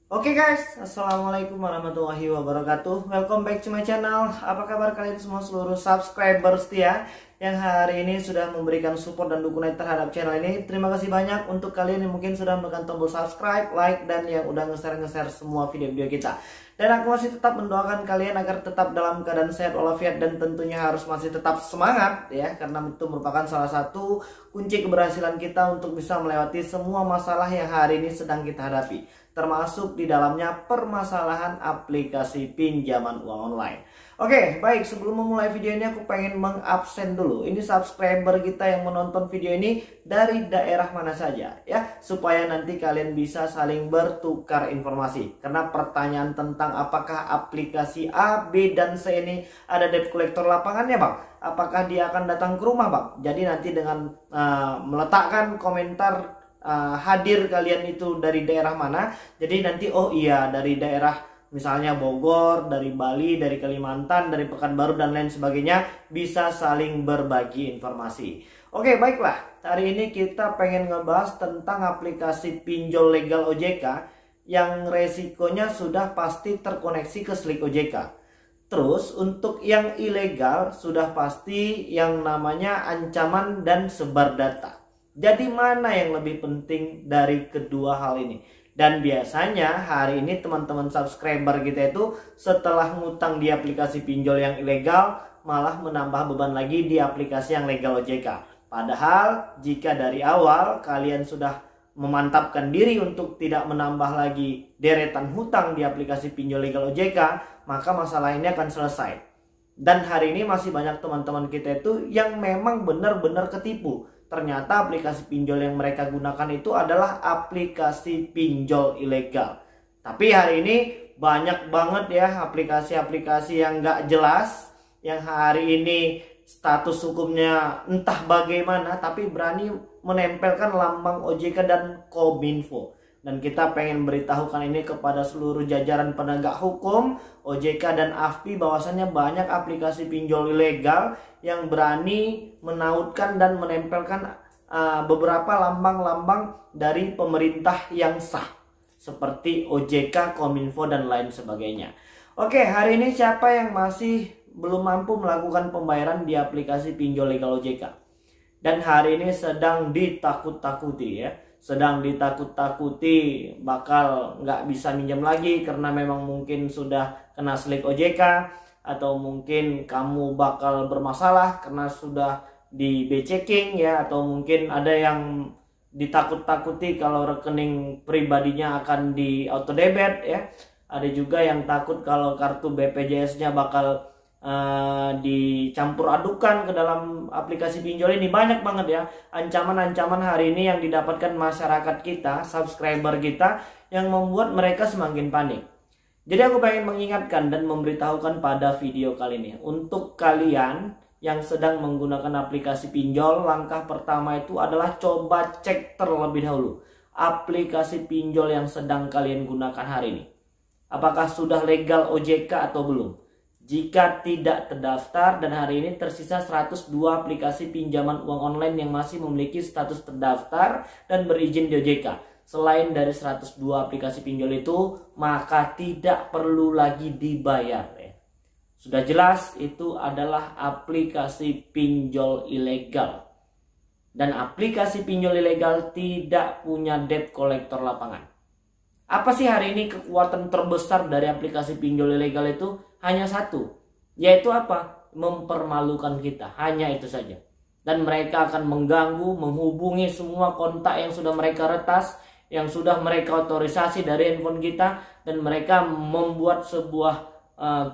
Oke guys, assalamualaikum warahmatullahi wabarakatuh. Welcome back to my channel. Apa kabar kalian semua seluruh subscriber setia yang hari ini sudah memberikan support dan dukungan terhadap channel ini. Terima kasih banyak untuk kalian yang mungkin sudah menekan tombol subscribe, like, dan yang udah nge-share semua video-video kita. Dan aku masih tetap mendoakan kalian agar tetap dalam keadaan sehat walafiat dan tentunya harus masih tetap semangat ya, karena itu merupakan salah satu kunci keberhasilan kita untuk bisa melewati semua masalah yang hari ini sedang kita hadapi, termasuk di dalamnya permasalahan aplikasi pinjaman uang online. Oke, baik, sebelum memulai video ini aku pengen mengabsen dulu. Ini subscriber kita yang menonton video ini dari daerah mana saja ya, supaya nanti kalian bisa saling bertukar informasi. Karena pertanyaan tentang apakah aplikasi A, B, dan C ini ada debt collector lapangannya bang, apakah dia akan datang ke rumah bang. Jadi nanti dengan meletakkan komentar hadir kalian itu dari daerah mana, jadi nanti oh iya dari daerah misalnya Bogor, dari Bali, dari Kalimantan, dari Pekanbaru dan lain sebagainya, bisa saling berbagi informasi. Oke, baiklah, hari ini kita pengen ngebahas tentang aplikasi pinjol legal OJK yang resikonya sudah pasti terkoneksi ke Slik OJK. Terus untuk yang ilegal sudah pasti yang namanya ancaman dan sebar data. Jadi mana yang lebih penting dari kedua hal ini? Dan biasanya hari ini teman-teman subscriber kita itu setelah ngutang di aplikasi pinjol yang ilegal malah menambah beban lagi di aplikasi yang legal OJK. Padahal jika dari awal kalian sudah memantapkan diri untuk tidak menambah lagi deretan hutang di aplikasi pinjol legal OJK, maka masalah ini akan selesai. Dan hari ini masih banyak teman-teman kita itu yang memang benar-benar ketipu. Ternyata aplikasi pinjol yang mereka gunakan itu adalah aplikasi pinjol ilegal. Tapi hari ini banyak banget ya aplikasi-aplikasi yang nggak jelas, yang hari ini status hukumnya entah bagaimana, tapi berani menempelkan lambang OJK dan Kominfo. Dan kita pengen beritahukan ini kepada seluruh jajaran penegak hukum, OJK dan AFPI, bahwasannya banyak aplikasi pinjol ilegal yang berani menautkan dan menempelkan beberapa lambang-lambang dari pemerintah yang sah seperti OJK, Kominfo dan lain sebagainya. Oke, hari ini siapa yang masih belum mampu melakukan pembayaran di aplikasi pinjol legal OJK dan hari ini sedang ditakut-takuti ya, sedang ditakut-takuti bakal nggak bisa minjam lagi karena memang mungkin sudah kena Slik OJK, atau mungkin kamu bakal bermasalah karena sudah di B-checking ya, atau mungkin ada yang ditakut-takuti kalau rekening pribadinya akan di auto debit ya, ada juga yang takut kalau kartu BPJS-nya bakal dicampur adukan ke dalam aplikasi pinjol ini. Banyak banget ya ancaman-ancaman hari ini yang didapatkan masyarakat kita, subscriber kita, yang membuat mereka semakin panik. Jadi aku pengen mengingatkan dan memberitahukan pada video kali ini, untuk kalian yang sedang menggunakan aplikasi pinjol, langkah pertama itu adalah coba cek terlebih dahulu aplikasi pinjol yang sedang kalian gunakan hari ini, apakah sudah legal OJK atau belum. Jika tidak terdaftar, dan hari ini tersisa 102 aplikasi pinjaman uang online yang masih memiliki status terdaftar dan berizin di OJK. Selain dari 102 aplikasi pinjol itu, maka tidak perlu lagi dibayar ya. Sudah jelas itu adalah aplikasi pinjol ilegal. Dan aplikasi pinjol ilegal tidak punya debt collector lapangan. Apa sih hari ini kekuatan terbesar dari aplikasi pinjol ilegal itu? Hanya satu, yaitu apa? Mempermalukan kita, hanya itu saja. Dan mereka akan mengganggu, menghubungi semua kontak yang sudah mereka retas, yang sudah mereka otorisasi dari handphone kita, dan mereka membuat sebuah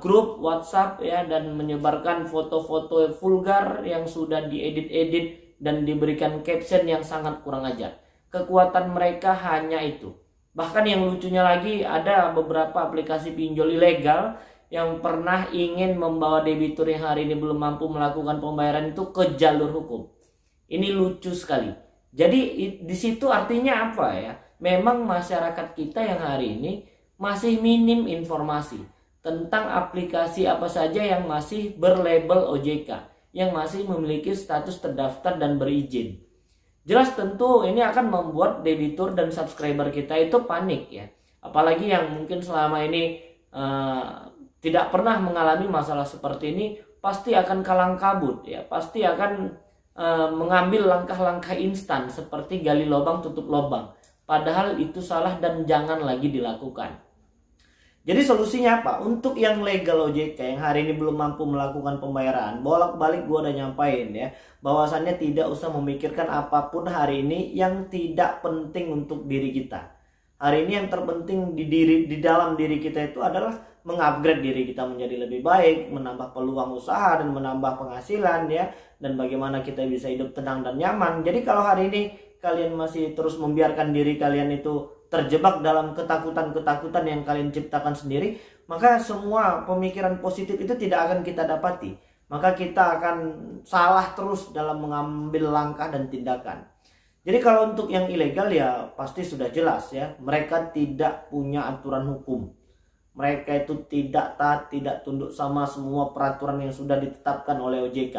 grup WhatsApp ya, dan menyebarkan foto-foto vulgar yang sudah diedit-edit dan diberikan caption yang sangat kurang ajar. Kekuatan mereka hanya itu. Bahkan yang lucunya lagi, ada beberapa aplikasi pinjol ilegal yang pernah ingin membawa debitur yang hari ini belum mampu melakukan pembayaran itu ke jalur hukum. Ini lucu sekali. Jadi di situ artinya apa ya? Memang masyarakat kita yang hari ini masih minim informasi tentang aplikasi apa saja yang masih berlabel OJK, yang masih memiliki status terdaftar dan berizin. Jelas tentu ini akan membuat debitur dan subscriber kita itu panik ya. Apalagi yang mungkin selama ini tidak pernah mengalami masalah seperti ini, pasti akan kalang kabut ya, pasti akan mengambil langkah-langkah instan seperti gali lubang tutup lubang. Padahal itu salah dan jangan lagi dilakukan. Jadi solusinya apa? Untuk yang legal OJK yang hari ini belum mampu melakukan pembayaran, bolak-balik gue udah nyampain ya, bahwasannya tidak usah memikirkan apapun hari ini yang tidak penting untuk diri kita. Hari ini yang terpenting di dalam diri kita itu adalah mengupgrade diri kita menjadi lebih baik, menambah peluang usaha dan menambah penghasilan ya, dan bagaimana kita bisa hidup tenang dan nyaman. Jadi kalau hari ini kalian masih terus membiarkan diri kalian itu terjebak dalam ketakutan-ketakutan yang kalian ciptakan sendiri, maka semua pemikiran positif itu tidak akan kita dapati. Maka kita akan salah terus dalam mengambil langkah dan tindakan. Jadi kalau untuk yang ilegal ya pasti sudah jelas ya, mereka tidak punya aturan hukum. Mereka itu tidak taat, tidak tunduk sama semua peraturan yang sudah ditetapkan oleh OJK.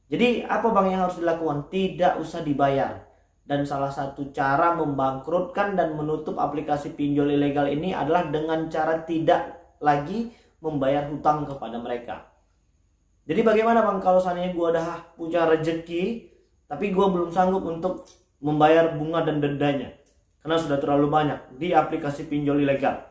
Jadi apa bang yang harus dilakukan? Tidak usah dibayar. Dan salah satu cara membangkrutkan dan menutup aplikasi pinjol ilegal ini adalah dengan cara tidak lagi membayar hutang kepada mereka. Jadi bagaimana bang kalau seandainya gue udah punya rezeki, tapi gue belum sanggup untuk membayar bunga dan dendanya karena sudah terlalu banyak di aplikasi pinjol ilegal.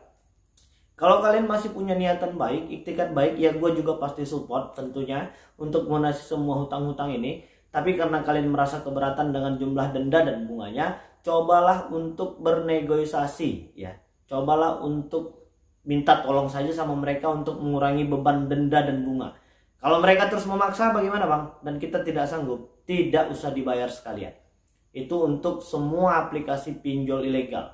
Kalau kalian masih punya niatan baik, iktikat baik, ya gue juga pasti support tentunya untuk melunasi semua hutang-hutang ini. Tapi karena kalian merasa keberatan dengan jumlah denda dan bunganya, cobalah untuk bernegosiasi ya. Cobalah untuk minta tolong saja sama mereka untuk mengurangi beban denda dan bunga. Kalau mereka terus memaksa bagaimana bang? Dan kita tidak sanggup, tidak usah dibayar sekalian. Itu untuk semua aplikasi pinjol ilegal.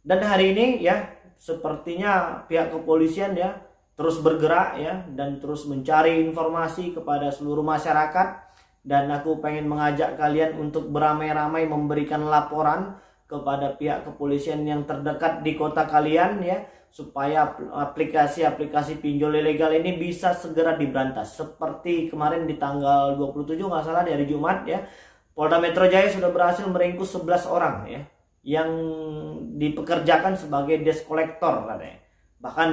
Dan hari ini ya sepertinya pihak kepolisian ya terus bergerak ya dan terus mencari informasi kepada seluruh masyarakat. Dan aku pengen mengajak kalian untuk beramai-ramai memberikan laporan kepada pihak kepolisian yang terdekat di kota kalian ya, supaya aplikasi-aplikasi pinjol ilegal ini bisa segera diberantas. Seperti kemarin di tanggal 27 nggak salah di hari Jumat ya, Polda Metro Jaya sudah berhasil meringkus 11 orang ya yang dipekerjakan sebagai desk collector katanya. Bahkan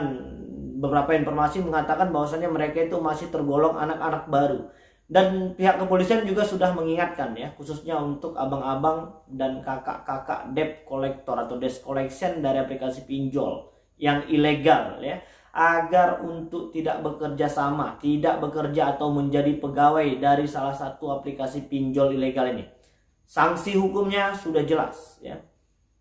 beberapa informasi mengatakan bahwasannya mereka itu masih tergolong anak-anak baru. Dan pihak kepolisian juga sudah mengingatkan ya, khususnya untuk abang-abang dan kakak-kakak debt collector atau desk collection dari aplikasi pinjol yang ilegal ya, agar untuk tidak bekerja sama, tidak bekerja atau menjadi pegawai dari salah satu aplikasi pinjol ilegal ini. Sanksi hukumnya sudah jelas ya.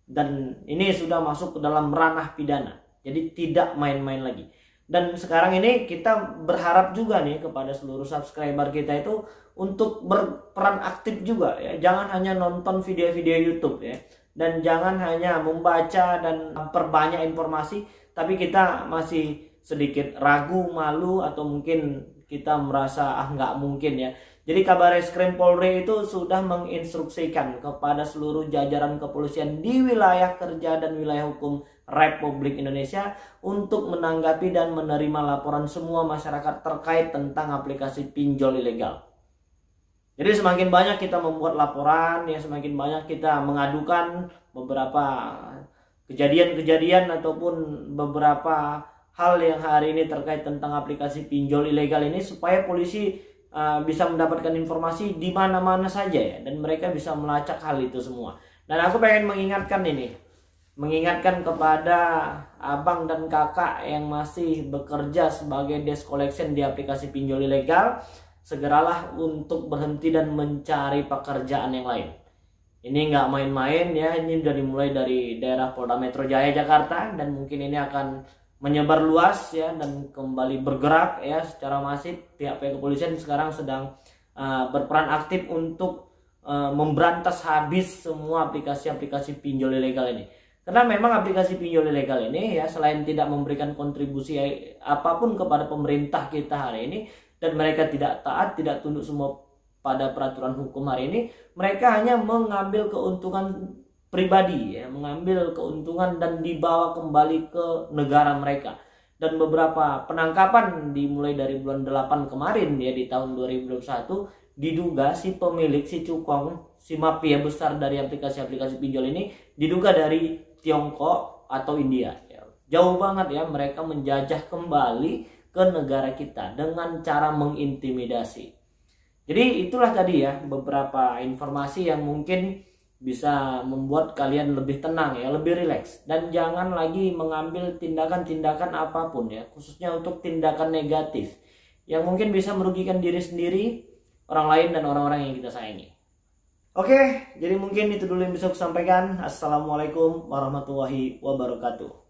Dan ini sudah masuk ke dalam ranah pidana. Jadi tidak main-main lagi. Dan sekarang ini kita berharap juga nih kepada seluruh subscriber kita itu untuk berperan aktif juga ya. Jangan hanya nonton video-video YouTube ya. Dan jangan hanya membaca dan perbanyak informasi, tapi kita masih sedikit ragu, malu, atau mungkin kita merasa nggak mungkin ya. Jadi Kabareskrim Polri itu sudah menginstruksikan kepada seluruh jajaran kepolisian di wilayah kerja dan wilayah hukum Republik Indonesia untuk menanggapi dan menerima laporan semua masyarakat terkait tentang aplikasi pinjol ilegal. Jadi semakin banyak kita membuat laporan ya, semakin banyak kita mengadukan beberapa kejadian-kejadian ataupun beberapa hal yang hari ini terkait tentang aplikasi pinjol ilegal ini, supaya polisi bisa mendapatkan informasi di mana-mana saja ya, dan mereka bisa melacak hal itu semua. Dan aku pengen mengingatkan kepada abang dan kakak yang masih bekerja sebagai desk collection di aplikasi pinjol ilegal, segeralah untuk berhenti dan mencari pekerjaan yang lain. Ini nggak main-main ya, ini udah dimulai dari daerah Polda Metro Jaya Jakarta, dan mungkin ini akan menyebar luas ya dan kembali bergerak ya secara masif. Pihak-pihak kepolisian sekarang sedang berperan aktif untuk memberantas habis semua aplikasi-aplikasi pinjol ilegal ini. Karena memang aplikasi pinjol ilegal ini ya, selain tidak memberikan kontribusi apapun kepada pemerintah kita hari ini, dan mereka tidak taat, tidak tunduk semua pada peraturan hukum hari ini, mereka hanya mengambil keuntungan pribadi ya, mengambil keuntungan dan dibawa kembali ke negara mereka. Dan beberapa penangkapan dimulai dari bulan 8 kemarin ya, di tahun 2021, diduga si pemilik, si cukong, si mafia besar dari aplikasi-aplikasi pinjol ini diduga dari Tiongkok, atau India. Ya, jauh banget ya, mereka menjajah kembali ke negara kita dengan cara mengintimidasi. Jadi itulah tadi ya beberapa informasi yang mungkin bisa membuat kalian lebih tenang ya, lebih rileks, dan jangan lagi mengambil tindakan-tindakan apapun ya, khususnya untuk tindakan negatif yang mungkin bisa merugikan diri sendiri, orang lain, dan orang-orang yang kita sayangi. Oke, jadi mungkin itu dulu yang bisa aku sampaikan. Assalamualaikum warahmatullahi wabarakatuh.